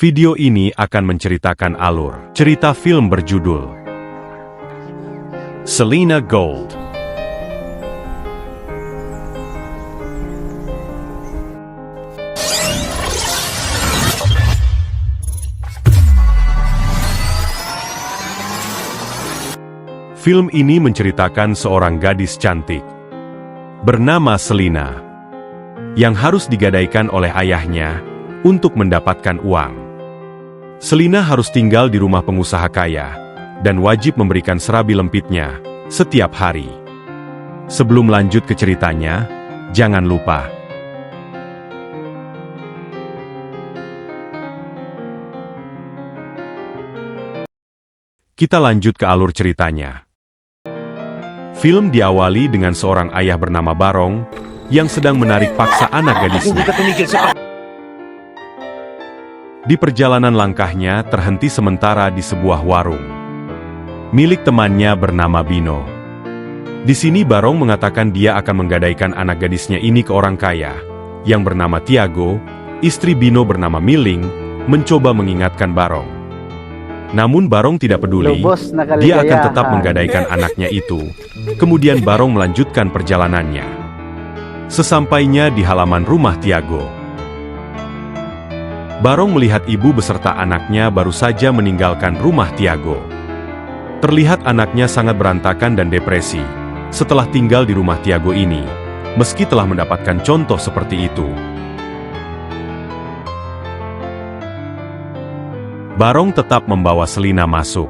Video ini akan menceritakan alur cerita film berjudul Selena Gold. Film ini menceritakan seorang gadis cantik bernama Selena yang harus digadaikan oleh ayahnya untuk mendapatkan uang. Selena harus tinggal di rumah pengusaha kaya dan wajib memberikan serabi lempitnya setiap hari. Sebelum lanjut ke ceritanya, jangan lupa kita lanjut ke alur ceritanya. Film diawali dengan seorang ayah bernama Barong yang sedang menarik paksa anak gadisnya. Di perjalanan langkahnya terhenti sementara di sebuah warung milik temannya bernama Bino. Di sini Barong mengatakan dia akan menggadaikan anak gadisnya ini ke orang kaya yang bernama Tiago. Istri Bino bernama Miling mencoba mengingatkan Barong. Namun Barong tidak peduli, dia akan tetap menggadaikan anaknya itu. Kemudian Barong melanjutkan perjalanannya. Sesampainya di halaman rumah Tiago, Barong melihat ibu beserta anaknya baru saja meninggalkan rumah Tiago. Terlihat anaknya sangat berantakan dan depresi setelah tinggal di rumah Tiago ini, meski telah mendapatkan contoh seperti itu. Barong tetap membawa Selena masuk.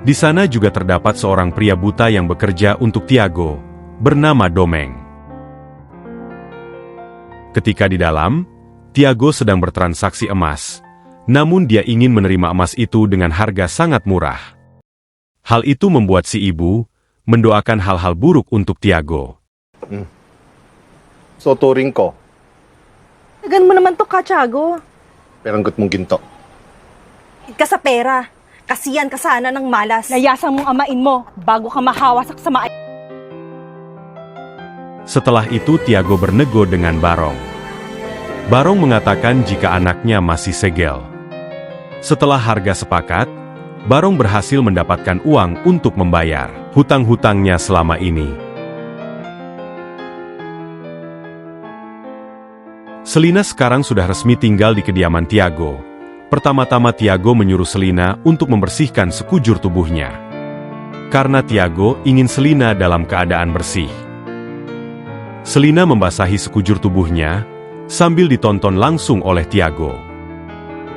Di sana juga terdapat seorang pria buta yang bekerja untuk Tiago, bernama Domeng. Ketika di dalam, Tiago sedang bertransaksi emas, namun dia ingin menerima emas itu dengan harga sangat murah. Hal itu membuat si ibu mendoakan hal-hal buruk untuk Tiago. Sotoring ko. Tagan mo naman to, Tiago. Peranggot mong ginto. Ka sa pera. Kasiyan ka sana ng malas. Layasan mong amain mo bago ka mahawasak sa mga... Setelah itu Tiago bernego dengan Barong. Barong mengatakan jika anaknya masih segel. Setelah harga sepakat, Barong berhasil mendapatkan uang untuk membayar hutang-hutangnya selama ini. Selena sekarang sudah resmi tinggal di kediaman Tiago. Pertama-tama Tiago menyuruh Selena untuk membersihkan sekujur tubuhnya. Karena Tiago ingin Selena dalam keadaan bersih. Selena membasahi sekujur tubuhnya sambil ditonton langsung oleh Tiago.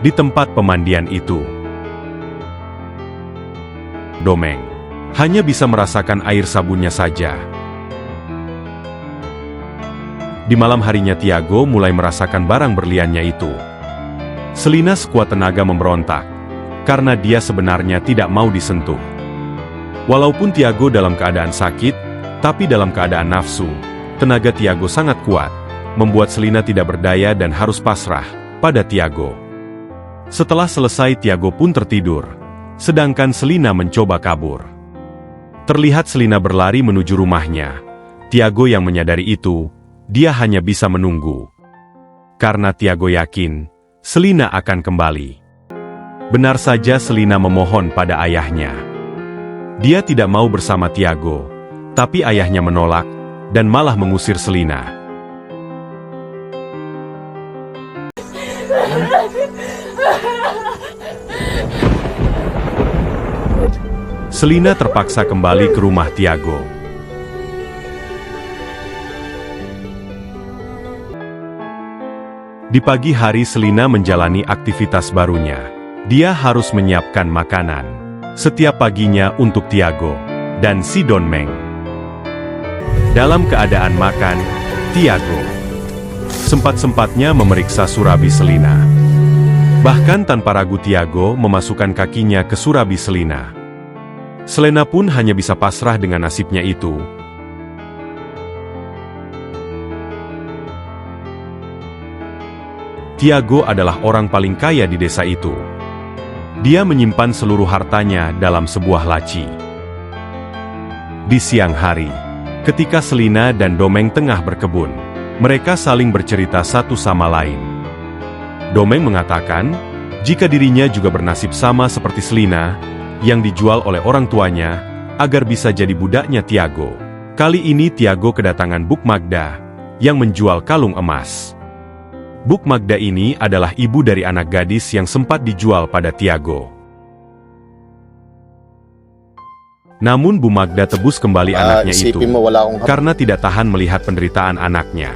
Di tempat pemandian itu, Domeng hanya bisa merasakan air sabunnya saja. Di malam harinya Tiago mulai merasakan barang berliannya itu. Selena sekuat tenaga memberontak, karena dia sebenarnya tidak mau disentuh. Walaupun Tiago dalam keadaan sakit, tapi dalam keadaan nafsu, tenaga Tiago sangat kuat, membuat Selena tidak berdaya dan harus pasrah pada Tiago. Setelah selesai Tiago pun tertidur, sedangkan Selena mencoba kabur. Terlihat Selena berlari menuju rumahnya. Tiago yang menyadari itu, dia hanya bisa menunggu. Karena Tiago yakin, Selena akan kembali. Benar saja Selena memohon pada ayahnya. Dia tidak mau bersama Tiago, tapi ayahnya menolak dan malah mengusir Selena. Selena terpaksa kembali ke rumah Tiago. Di pagi hari Selena menjalani aktivitas barunya. Dia harus menyiapkan makanan setiap paginya untuk Tiago dan si Domeng. Dalam keadaan makan, Tiago sempat-sempatnya memeriksa surabi Selena. Bahkan tanpa ragu Tiago memasukkan kakinya ke surabi Selena. Selena pun hanya bisa pasrah dengan nasibnya itu. Tiago adalah orang paling kaya di desa itu. Dia menyimpan seluruh hartanya dalam sebuah laci. Di siang hari, ketika Selena dan Domeng tengah berkebun, mereka saling bercerita satu sama lain. Domeng mengatakan jika dirinya juga bernasib sama seperti Selina, yang dijual oleh orang tuanya, agar bisa jadi budaknya Tiago. Kali ini Tiago kedatangan Buk Magda, yang menjual kalung emas. Buk Magda ini adalah ibu dari anak gadis yang sempat dijual pada Tiago. Namun Bu Magda tebus kembali anaknya itu, isipin mo wala akong karena tidak tahan melihat penderitaan anaknya.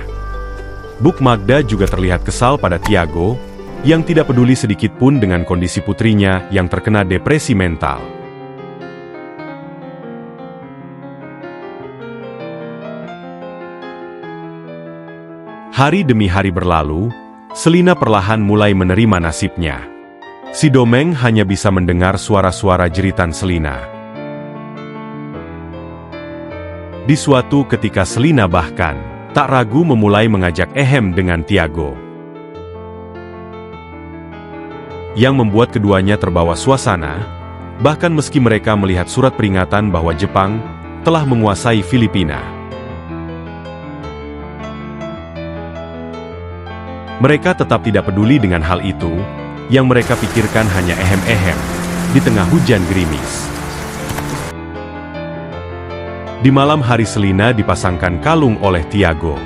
Buk Magda juga terlihat kesal pada Tiago, yang tidak peduli sedikit pun dengan kondisi putrinya yang terkena depresi mental. Hari demi hari berlalu, Selina perlahan mulai menerima nasibnya. Si Domeng hanya bisa mendengar suara-suara jeritan Selina. Di suatu ketika Selina bahkan tak ragu memulai mengajak ehem dengan Tiago. Yang membuat keduanya terbawa suasana, bahkan meski mereka melihat surat peringatan bahwa Jepang telah menguasai Filipina. Mereka tetap tidak peduli dengan hal itu, yang mereka pikirkan hanya ehem-ehem di tengah hujan gerimis. Di malam hari Selina dipasangkan kalung oleh Tiago.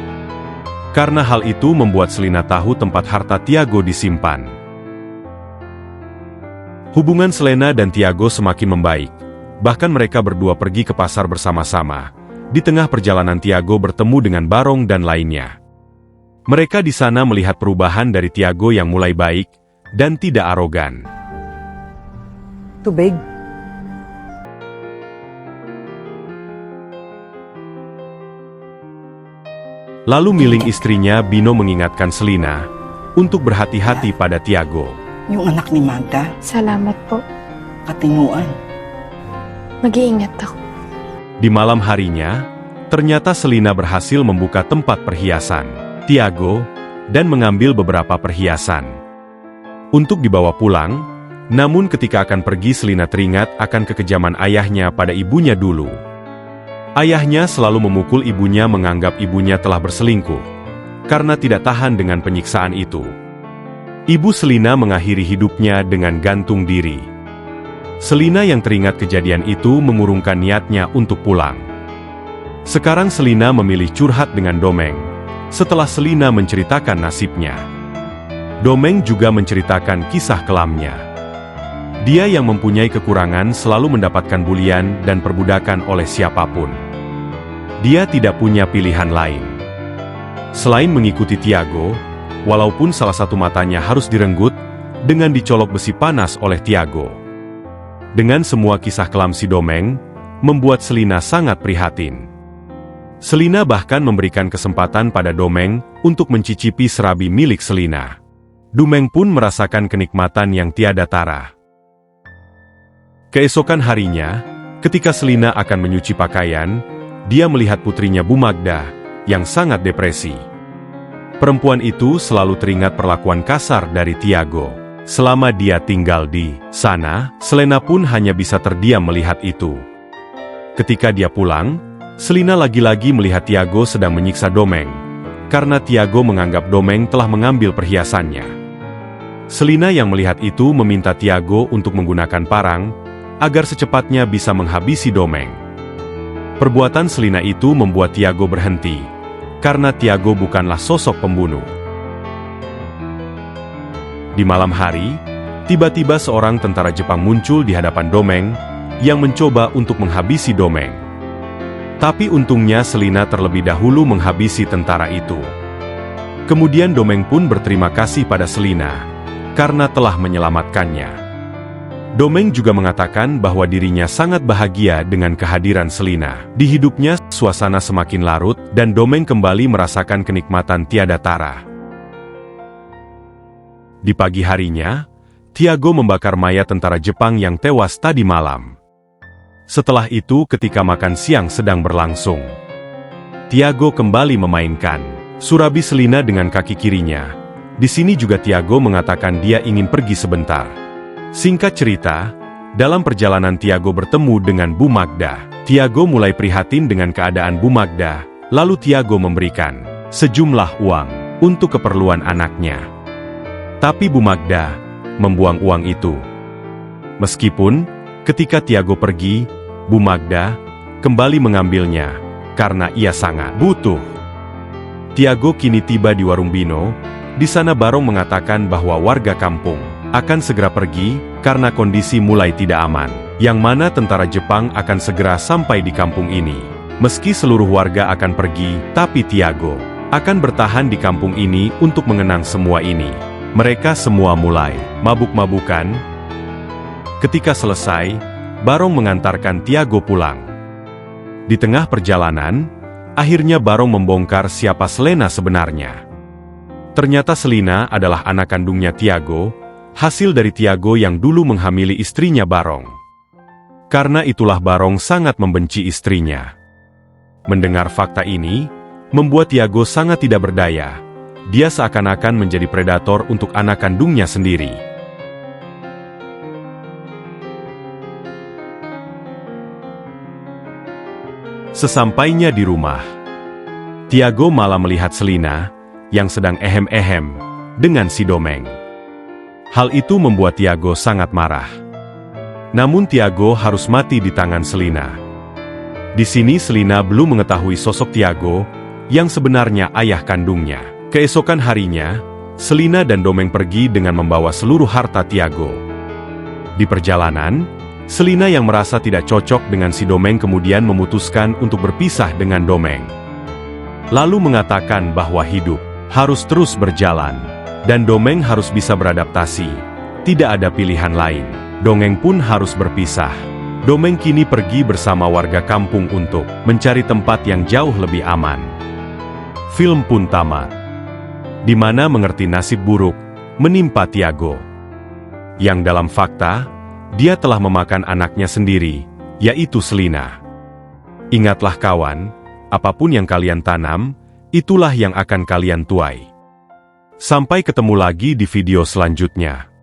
Karena hal itu membuat Selina tahu tempat harta Tiago disimpan. Hubungan Selena dan Tiago semakin membaik. Bahkan mereka berdua pergi ke pasar bersama-sama. Di tengah perjalanan Tiago bertemu dengan Barong dan lainnya. Mereka di sana melihat perubahan dari Tiago yang mulai baik dan tidak arogan. Tubig. Lalu miling istrinya Bino mengingatkan Selina untuk berhati-hati pada Tiago. Yung anak ni Magda, Salamat po. katinuan. Mag-iingat ako. Di malam harinya, ternyata Selina berhasil membuka tempat perhiasan Tiago dan mengambil beberapa perhiasan untuk dibawa pulang. Namun ketika akan pergi, Selina teringat akan kekejaman ayahnya pada ibunya dulu. Ayahnya selalu memukul ibunya, menganggap ibunya telah berselingkuh karena tidak tahan dengan penyiksaan itu. Ibu Selina mengakhiri hidupnya dengan gantung diri. Selina yang teringat kejadian itu mengurungkan niatnya untuk pulang. Sekarang Selina memilih curhat dengan Domeng. Setelah Selina menceritakan nasibnya, Domeng juga menceritakan kisah kelamnya. Dia yang mempunyai kekurangan selalu mendapatkan bulian dan perbudakan oleh siapapun. Dia tidak punya pilihan lain selain mengikuti Tiago, walaupun salah satu matanya harus direnggut dengan dicolok besi panas oleh Tiago. Dengan semua kisah kelam si Domeng, membuat Selina sangat prihatin. Selina bahkan memberikan kesempatan pada Domeng untuk mencicipi serabi milik Selina. Domeng pun merasakan kenikmatan yang tiada tara. Keesokan harinya, ketika Selina akan menyuci pakaian, dia melihat putrinya Bu Magda, yang sangat depresi. Perempuan itu selalu teringat perlakuan kasar dari Tiago. Selama dia tinggal di sana, Selena pun hanya bisa terdiam melihat itu. Ketika dia pulang, Selina lagi-lagi melihat Tiago sedang menyiksa Domeng, karena Tiago menganggap Domeng telah mengambil perhiasannya. Selina yang melihat itu meminta Tiago untuk menggunakan parang, agar secepatnya bisa menghabisi Domeng. Perbuatan Selina itu membuat Tiago berhenti, karena Tiago bukanlah sosok pembunuh. Di malam hari, tiba-tiba seorang tentara Jepang muncul di hadapan Domeng, yang mencoba untuk menghabisi Domeng. Tapi untungnya Selina terlebih dahulu menghabisi tentara itu. Kemudian Domeng pun berterima kasih pada Selina, karena telah menyelamatkannya. Domeng juga mengatakan bahwa dirinya sangat bahagia dengan kehadiran Selina. Di hidupnya, suasana semakin larut, dan Domeng kembali merasakan kenikmatan tiada tara. Di pagi harinya, Tiago membakar mayat tentara Jepang yang tewas tadi malam. Setelah itu, ketika makan siang sedang berlangsung, Tiago kembali memainkan surabi Selina dengan kaki kirinya. Di sini juga Tiago mengatakan dia ingin pergi sebentar. Singkat cerita, dalam perjalanan Tiago bertemu dengan Bu Magda. Tiago mulai prihatin dengan keadaan Bu Magda, lalu Tiago memberikan sejumlah uang untuk keperluan anaknya. Tapi Bu Magda membuang uang itu. Meskipun, ketika Tiago pergi, Bu Magda kembali mengambilnya, karena ia sangat butuh. Tiago kini tiba di warung Bino. Di sana Barong mengatakan bahwa warga kampung akan segera pergi, karena kondisi mulai tidak aman, yang mana tentara Jepang akan segera sampai di kampung ini. Meski seluruh warga akan pergi, tapi Tiago akan bertahan di kampung ini untuk mengenang semua ini. Mereka semua mulai mabuk-mabukan. Ketika selesai, Barong mengantarkan Tiago pulang. Di tengah perjalanan, akhirnya Barong membongkar siapa Selena sebenarnya. Ternyata Selina adalah anak kandungnya Tiago, hasil dari Tiago yang dulu menghamili istrinya Barong. Karena itulah Barong sangat membenci istrinya. Mendengar fakta ini, membuat Tiago sangat tidak berdaya. Dia seakan-akan menjadi predator untuk anak kandungnya sendiri. Sesampainya di rumah, Tiago malah melihat Selina yang sedang ehem-ehem dengan si Domeng. Hal itu membuat Tiago sangat marah. Namun Tiago harus mati di tangan Selina. Di sini Selina belum mengetahui sosok Tiago yang sebenarnya ayah kandungnya. Keesokan harinya, Selina dan Domeng pergi dengan membawa seluruh harta Tiago. Di perjalanan, Selina yang merasa tidak cocok dengan si Domeng kemudian memutuskan untuk berpisah dengan Domeng. Lalu mengatakan bahwa hidup harus terus berjalan, dan Domeng harus bisa beradaptasi. Tidak ada pilihan lain. Domeng pun harus berpisah. Domeng kini pergi bersama warga kampung untuk mencari tempat yang jauh lebih aman. Film pun tamat, di mana mengerti nasib buruk menimpa Tiago. Yang dalam fakta, dia telah memakan anaknya sendiri, yaitu Selina. Ingatlah kawan, apapun yang kalian tanam, itulah yang akan kalian tuai. Sampai ketemu lagi di video selanjutnya.